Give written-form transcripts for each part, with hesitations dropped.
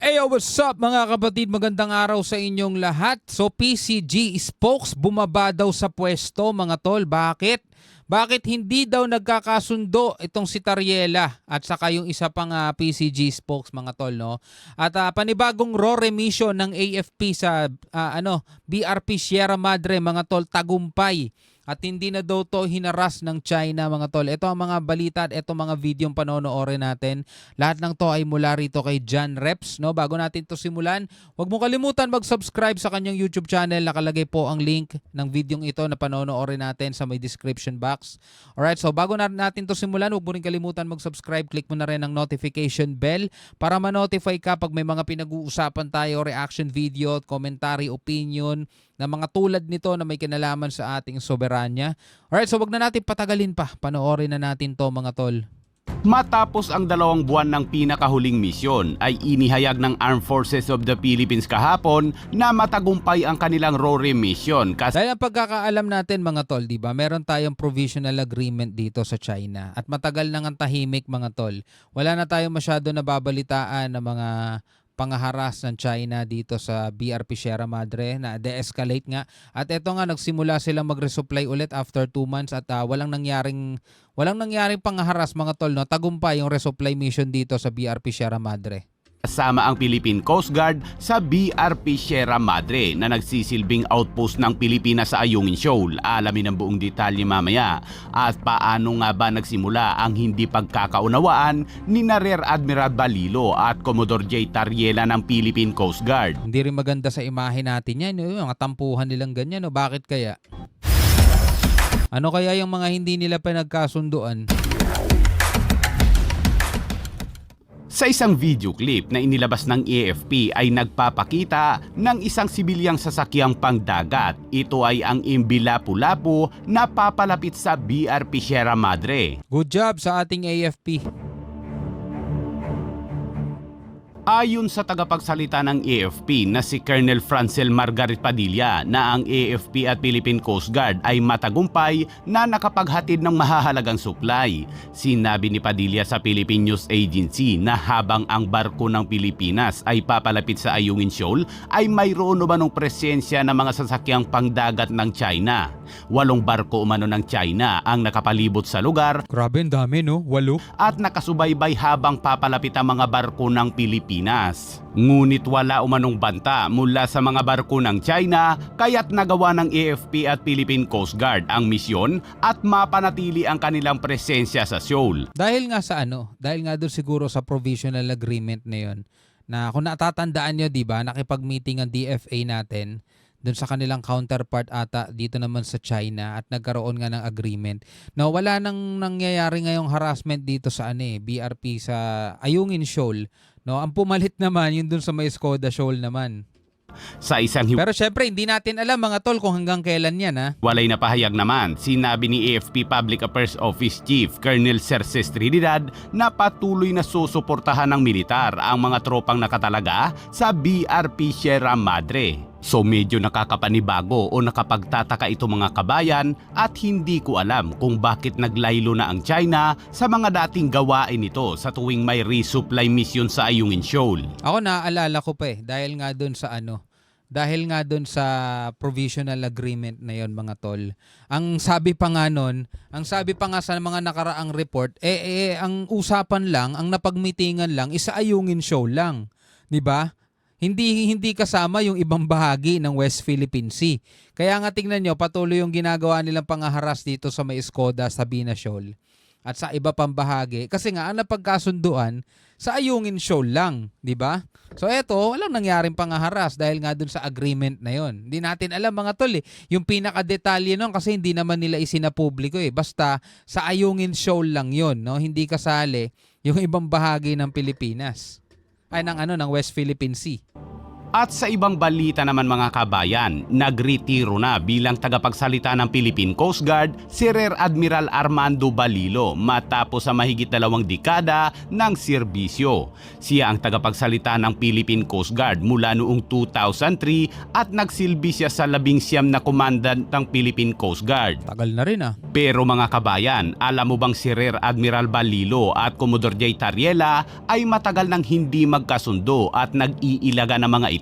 Ayo, what's up mga kapatid? Magandang araw sa inyong lahat. So PCG spokes bumaba daw sa pwesto mga tol. Bakit? Bakit hindi daw nagkakasundo itong si Tariela at saka yung isa pang PCG spokes mga tol, no? At panibagong raw remission ng AFP sa BRP Sierra Madre mga tol, tagumpay. At hindi na daw to hinaras ng China mga tol. Ito ang mga balita at ito mga video panonoorin natin. Lahat ng to ay mula rito kay John Reps. No? Bago natin to simulan, huwag mo kalimutan mag-subscribe sa kanyang YouTube channel. Nakalagay po ang link ng video ito na panonoorin natin sa may description box. Alright, so bago natin to simulan, huwag mo rin kalimutan mag-subscribe. Click mo na rin ang notification bell para ma-notify ka pag may mga pinag-uusapan tayo, reaction video, commentary, opinion, na mga tulad nito na may kinalaman sa ating soberanya. Alright, so wag na natin patagalin pa. Panoorin na natin to mga tol. Matapos ang 2 buwan ng pinakahuling misyon ay inihayag ng Armed Forces of the Philippines kahapon na matagumpay ang kanilang RORE mission. Dahil ang pagkakaalam natin mga tol, di ba? Meron tayong provisional agreement dito sa China at matagal nang ang tahimik mga tol. Wala na tayong masyado nababalitaan ng mga pangaharas ng China dito sa BRP Sierra Madre na de-escalate nga. At eto nga, nagsimula silang mag-resupply ulit after 2 months at walang nangyaring pangaharas mga tol. No? Tagumpay yung resupply mission dito sa BRP Sierra Madre. Kasama ang Philippine Coast Guard sa BRP Sierra Madre na nagsisilbing outpost ng Pilipinas sa Ayungin Shoal. Alamin ang buong detalye mamaya. At paano nga ba nagsimula ang hindi pagkakaunawaan ni Rear Admiral Balilo at Commodore J. Tariela ng Philippine Coast Guard? Hindi rin maganda sa imahe natin yan. Yung mga tampuhan nilang ganyan. No? Bakit kaya? Ano kaya yung mga hindi nila pinagkasunduan? Sa isang video clip na inilabas ng AFP ay nagpapakita ng isang sibilyang sasakyang pangdagat. Ito ay ang MV Lapu-Lapu na papalapit sa BRP Sierra Madre. Good job sa ating AFP. Ayon sa tagapagsalita ng AFP na si Colonel Francel Margaret Padilla na ang AFP at Philippine Coast Guard ay matagumpay na nakapaghatid ng mahahalagang supply. Sinabi ni Padilla sa Philippine News Agency na habang ang barko ng Pilipinas ay papalapit sa Ayungin Shoal ay mayroon umanong presensya ng mga sasakyang pangdagat ng China. 8 barko umano ng China ang nakapalibot sa lugar. Grabe, ang dami no? 8. At nakasubaybay habang papalapit ang mga barko ng Pilipinas. Ngunit wala umanong banta mula sa mga barko ng China kaya't nagawa ng AFP at Philippine Coast Guard ang misyon at mapanatili ang kanilang presensya sa shoal. Dahil nga sa dahil nga doon siguro sa provisional agreement na yun, na kung natatandaan nyo, di ba, nakipag-meeting ang DFA natin doon sa kanilang counterpart ata dito naman sa China at nagkaroon nga ng agreement. No, wala nang nangyayari ngayong harassment dito sa BRP sa Ayungin Shoal. No, ang pumalit naman yun doon sa may Skoda Shoal naman. Sa isang Pero syempre hindi natin alam mga tol kung hanggang kailan yan walay na pahayag naman, sinabi ni AFP Public Affairs Office Chief Colonel Cerces Trinidad na patuloy na susuportahan ng militar ang mga tropang nakatalaga sa BRP Sierra Madre. So medyo nakakapanibago o nakapagtataka ito mga kabayan at hindi ko alam kung bakit naglaylo na ang China sa mga dating gawain nito sa tuwing may resupply mission sa Ayungin Shoal. Ako naaalala ko pa dahil nga doon sa provisional agreement na yon mga tol. Ang sabi pa nga sa mga nakaraang report, ang usapan lang, ang napagmitingan lang, isa Ayungin Shoal lang. 'Di ba? Hindi kasama yung ibang bahagi ng West Philippine Sea. Kaya nga tingnan nyo, patuloy yung ginagawa nilang pangaharas dito sa may Skoda, Sabina Shoal at sa iba pang bahagi. Kasi nga, ang napagkasunduan sa Ayungin Shoal lang, di ba? So eto, walang nangyaring pangaharas dahil nga dun sa agreement na yon. Hindi natin alam mga tol yung pinakadetalye nun kasi hindi naman nila isinapubliko Basta sa Ayungin Shoal lang yon, no? Hindi kasali yung ibang bahagi ng Pilipinas. Ay ng West Philippine Sea. At sa ibang balita naman mga kabayan, nagretiro na bilang tagapagsalita ng Philippine Coast Guard si Rear Admiral Armando Balilo matapos sa mahigit 2 dekada ng serbisyo. Siya ang tagapagsalita ng Philippine Coast Guard mula noong 2003 at nagsilbi siya sa 19 na commandant ng Philippine Coast Guard. Tagal na rin Pero mga kabayan, alam mo bang si Rear Admiral Balilo at Commodore J. Tariela ay matagal nang hindi magkasundo at nag-iilaga ng mga ito?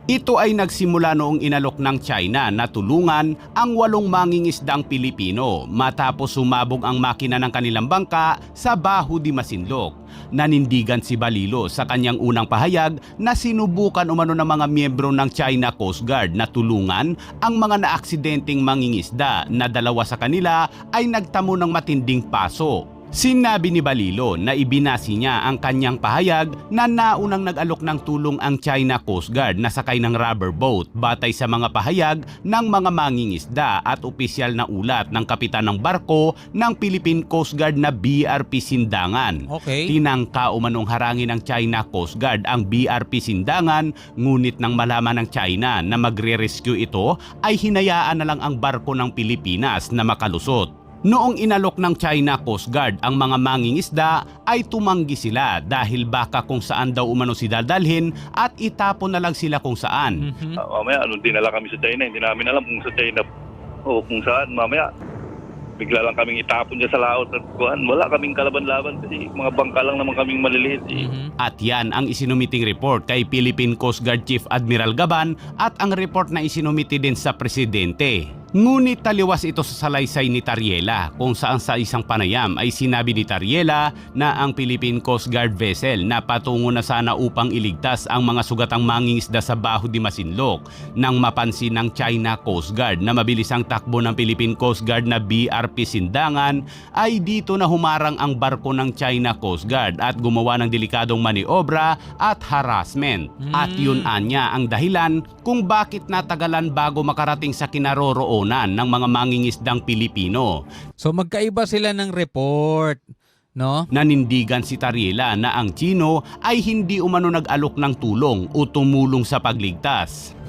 Ito ay nagsimula noong inalok ng China na tulungan ang 8 mangingisdang Pilipino matapos sumabog ang makina ng kanilang bangka sa Baho de Masinloc. Nanindigan si Balilo sa kanyang unang pahayag na sinubukan umano ng mga miyembro ng China Coast Guard na tulungan ang mga naaksidenteng mangingisda na 2 sa kanila ay nagtamo ng matinding paso. Sinabi ni Balilo na ibinasi niya ang kanyang pahayag na naunang nag-alok ng tulong ang China Coast Guard na sakay ng rubber boat batay sa mga pahayag ng mga mangingisda at opisyal na ulat ng kapitan ng barko ng Philippine Coast Guard na BRP Sindangan. Okay. Tinangka umanong harangin ng China Coast Guard ang BRP Sindangan, ngunit nang malaman ng China na magre-rescue ito ay hinayaan na lang ang barko ng Pilipinas na makalusot. Noong inalok ng China Coast Guard ang mga mangingisda ay tumanggi sila dahil baka kung saan daw umano si dadalhin at itapon na lang sila kung saan. Mamaya, dinala kami sa China, hindi namin alam kung sa China o kung saan. Mamaya, bigla lang kaming itapon dyan sa laot at kuhan. Wala kaming kalaban-laban kasi mga bangka lang naman kaming maliliit. At yan ang isinumiting report kay Philippine Coast Guard Chief Admiral Gaban at ang report na isinumiti din sa Presidente. Ngunit taliwas ito sa salaysay ni Tariela kung saan sa isang panayam ay sinabi ni Tariela na ang Philippine Coast Guard vessel na patungo na sana upang iligtas ang mga sugatang mangingisda sa Baho de Masinloc nang mapansin ng China Coast Guard na mabilis ang takbo ng Philippine Coast Guard na BRP Sindangan ay dito na humarang ang barko ng China Coast Guard at gumawa ng delikadong maniobra at harassment. At yun anya ang dahilan kung bakit natagalan bago makarating sa kinaroroonan ng mga mangingisdang Pilipino. So magkaiba sila ng report, no? Nanindigan si Tariela na ang Chino ay hindi umano nag-alok ng tulong o tumulong sa pagligtas.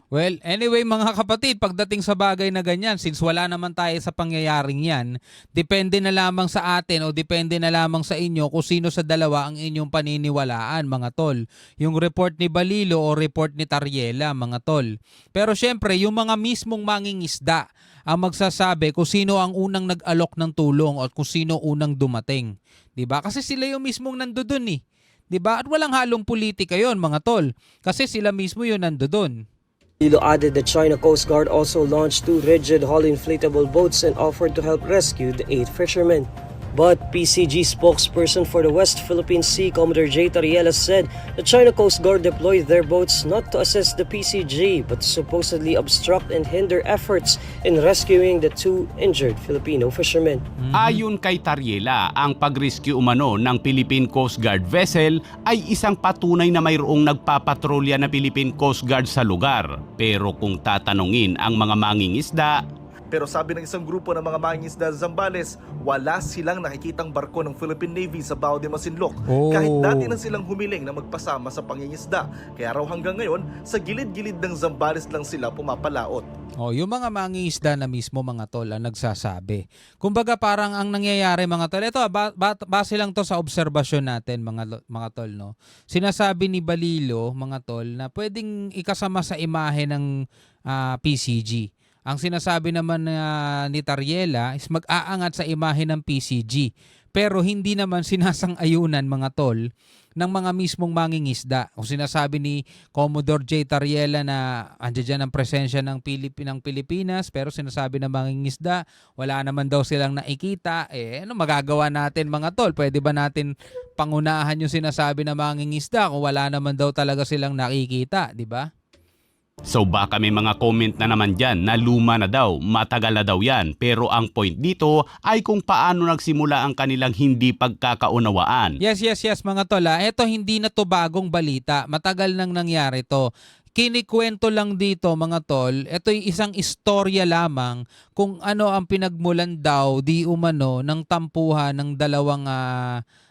Well, anyway mga kapatid, pagdating sa bagay na ganyan, since wala naman tayo sa pangyayaring yan, depende na lamang sa atin o depende na lamang sa inyo kung sino sa dalawa ang inyong paniniwalaan mga tol. Yung report ni Balilo o report ni Tariela mga tol. Pero syempre, yung mga mismong mangingisda ang magsasabi kung sino ang unang nag-alok ng tulong o kung sino unang dumating. Diba? Kasi sila yung mismong nandoon eh. Diba? At walang halong politika yon mga tol. Kasi sila mismo yung nandoon. Balilo added the China Coast Guard also launched 2 rigid hull inflatable boats and offered to help rescue the 8 fishermen. But PCG spokesperson for the West Philippine Sea, Commodore J. Tariela, said the China Coast Guard deployed their boats not to assist the PCG but to supposedly obstruct and hinder efforts in rescuing the 2 injured Filipino fishermen. Ayon kay Tariela, ang pag-rescue umano ng Philippine Coast Guard vessel ay isang patunay na mayroong nagpapatrolya na Philippine Coast Guard sa lugar. Pero kung tatanungin ang mga mangingisda, pero sabi ng isang grupo ng mga mangingisda sa Zambales, wala silang nakikitang barko ng Philippine Navy sa Baho de Masinloc. Kahit dati na silang humiling na magpasama sa pangingisda. Kaya raw hanggang ngayon, sa gilid-gilid ng Zambales lang sila pumapalaot. Yung mga mangingisda na mismo mga tol ang nagsasabi. Kumbaga parang ang nangyayari mga tol, ito base lang to sa obserbasyon natin mga tol, no. Sinasabi ni Balilo mga tol na pwedeng ikasama sa imahe ng PCG. Ang sinasabi naman ni Tariela is mag-aangat sa imahe ng PCG. Pero hindi naman sinasang-ayunan mga tol ng mga mismong mangingisda. Kung sinasabi ni Commodore J. Tariela na andyan dyan ang presensya ng Pilipinas, pero sinasabi ng mangingisda, wala naman daw silang nakikita. Ano magagawa natin mga tol? Pwede ba natin pangunahan yung sinasabi ng mangingisda kung wala naman daw talaga silang nakikita, di ba? So baka may mga comment na naman dyan na luma na daw, matagal na daw yan. Pero ang point dito ay kung paano nagsimula ang kanilang hindi pagkakaunawaan. Yes mga tol. Ito hindi na to bagong balita. Matagal nang nangyari to. Kinikwento lang dito mga tol, ito'y isang istorya lamang kung ano ang pinagmulan daw di umano ng tampuhan ng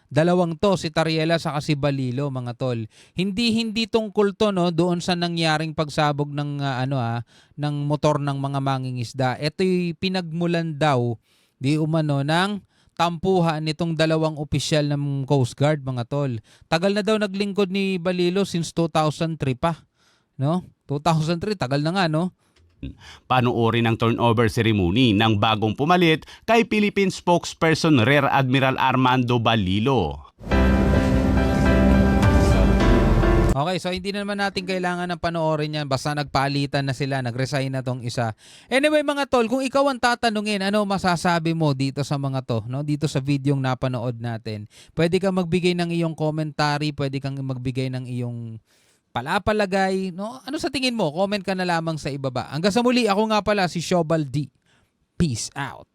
Dalawang to, si Tariela sa si Balilo, mga tol. Hindi tungkol to no doon sa nangyaring pagsabog ng ng motor ng mga mangingisda. Ito'y pinagmulan daw di umano ng tampuhan nitong dalawang opisyal ng Coast Guard, mga tol. Tagal na daw naglingkod ni Balilo since 2003 pa, no? 2003, tagal na nga, no? Panuorin ang turnover ceremony ng bagong pumalit kay Philippine spokesperson Rear Admiral Armando Balilo. Okay, so hindi na naman natin kailangan ng panoorin yan. Basta nagpalitan na sila, nag-resign na tong isa. Anyway mga tol, kung ikaw ang tatanungin, ano masasabi mo dito sa mga to, no? Dito sa videong napanood natin. Pwede kang magbigay ng iyong commentary, pwede kang magbigay ng iyong palapalagay, no? Ano sa tingin mo? Comment ka na lamang sa ibaba. Hanggang sa muli, ako nga pala si Shobal D. Peace out.